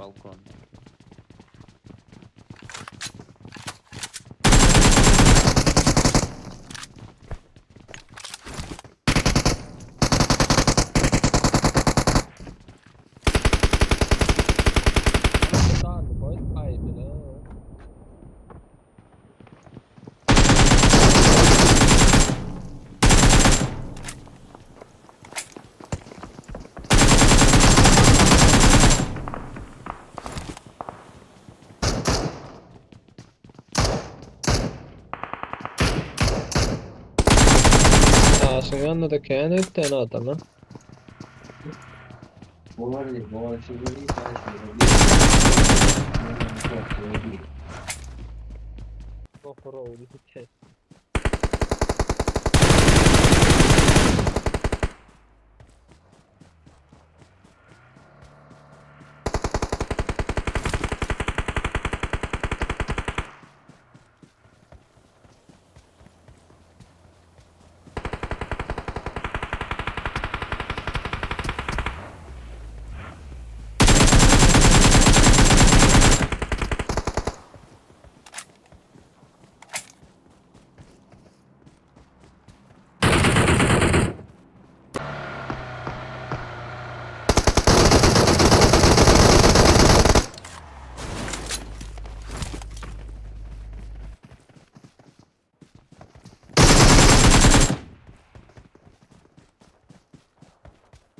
balkon. Sağ boy kaybı. Ağaçın yanına da kendi tane adamı. Doktor oldu kes.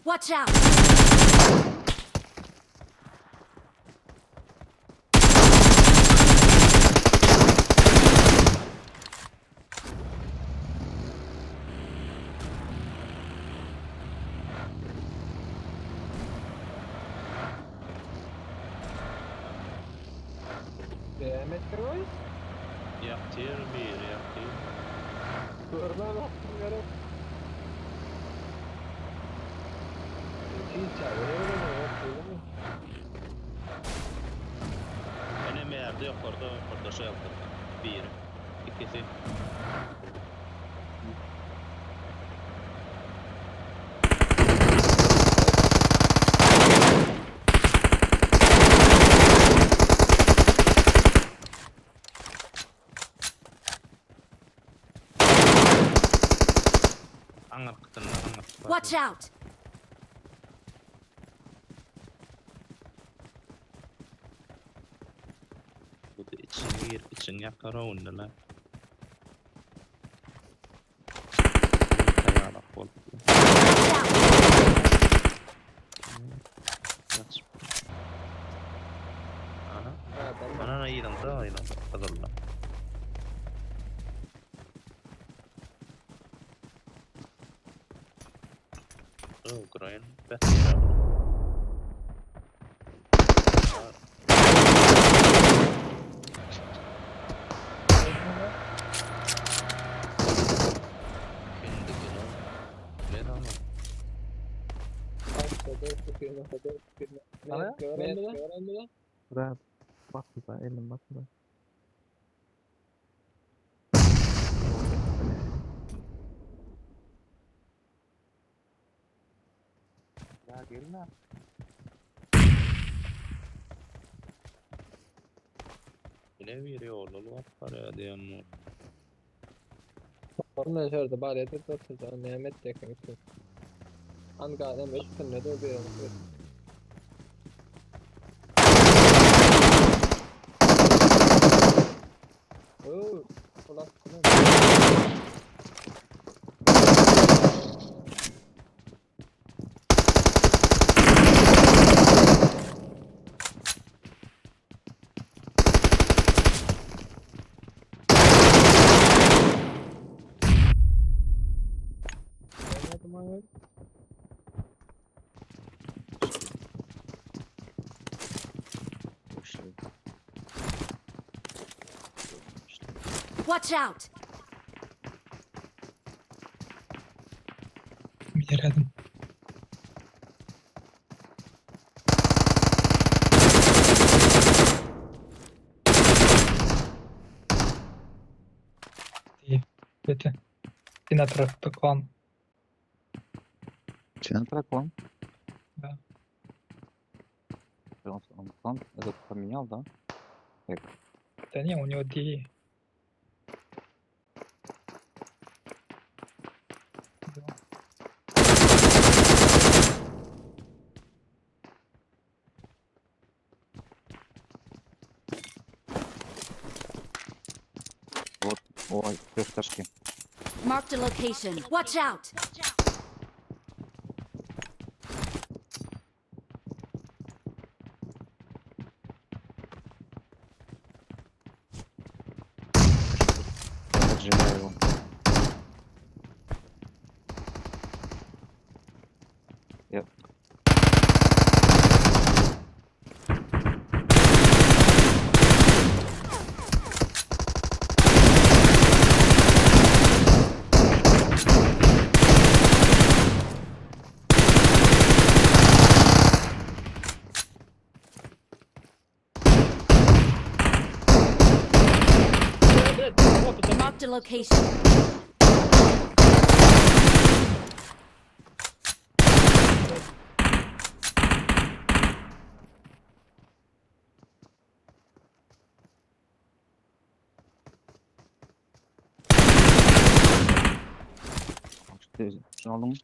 Watch out! Demet Roy. Yaktır bir yaktır. Görmem yaptım yarım. Hiç çağırıyor mu? Benim yerde yok orada şey yaptım. Bir. İkisi. Angar kıtın angar. Watch out! Bu da için gir için yakar onu lan. Kayalak oldu. Watch out! Kaç. Ana iyi lan da iyi lan. Hazırla. Oh, Brian. Best. Kendi günü. Ne lan? Öğrendi lan. Rahat. Bakma elim bakma. Ya gelme. Ne veriyor oğlum? Var ya diyen mi? Sonra şöyle bari edip oturacağım. Mehmet de yakın. Anga ne meşgul ne de oluyor. Oo, ulan Watch out! Yaradım. İyi. Bitte. Sinatra bekommen. Чина тракон? Да. Он этот поменял, да? Да не, у него DE. Да. Вот, ой, пташки. Marked a location. Watch out! Поджимаю его. Я... Блядь, о, пацаны. Marked a location. Şunu aldın mı?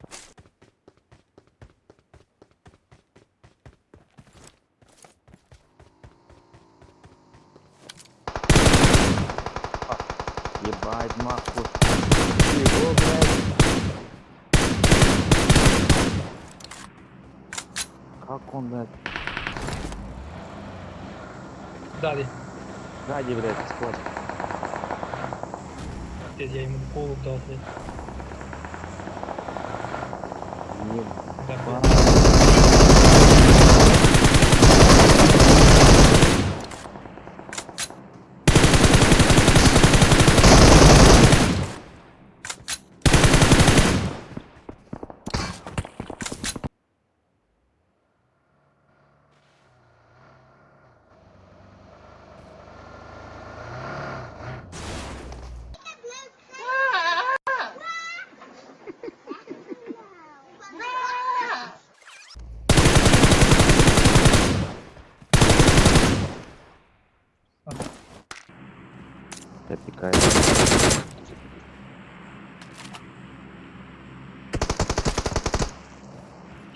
Ебать, нахуй. Его, блядь. Как он, блядь? Сзади. Сзади, блядь, сход. Пиздец, я ему в голову дал, блядь. Да, Ебать. блядь. Опекает.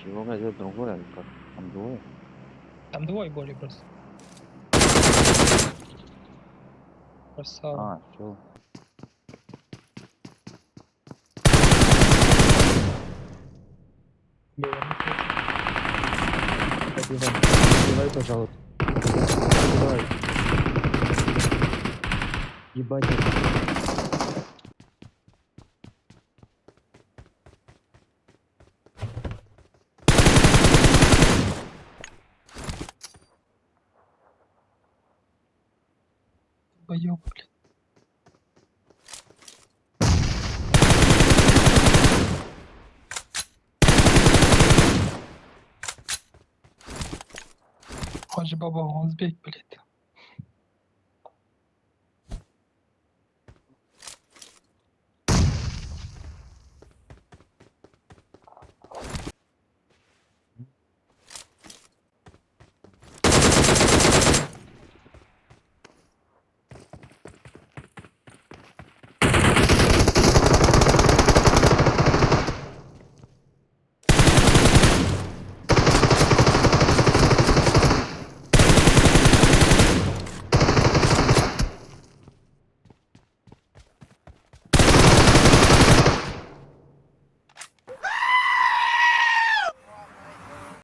Чего, блядь, это другое? Или как? Там двое? Там двое были просто. Красава. А, все. Было. Давай, пожалуйста. Давай. Ебать. Боёб, блядь. Хоже баба, он сбег, блядь.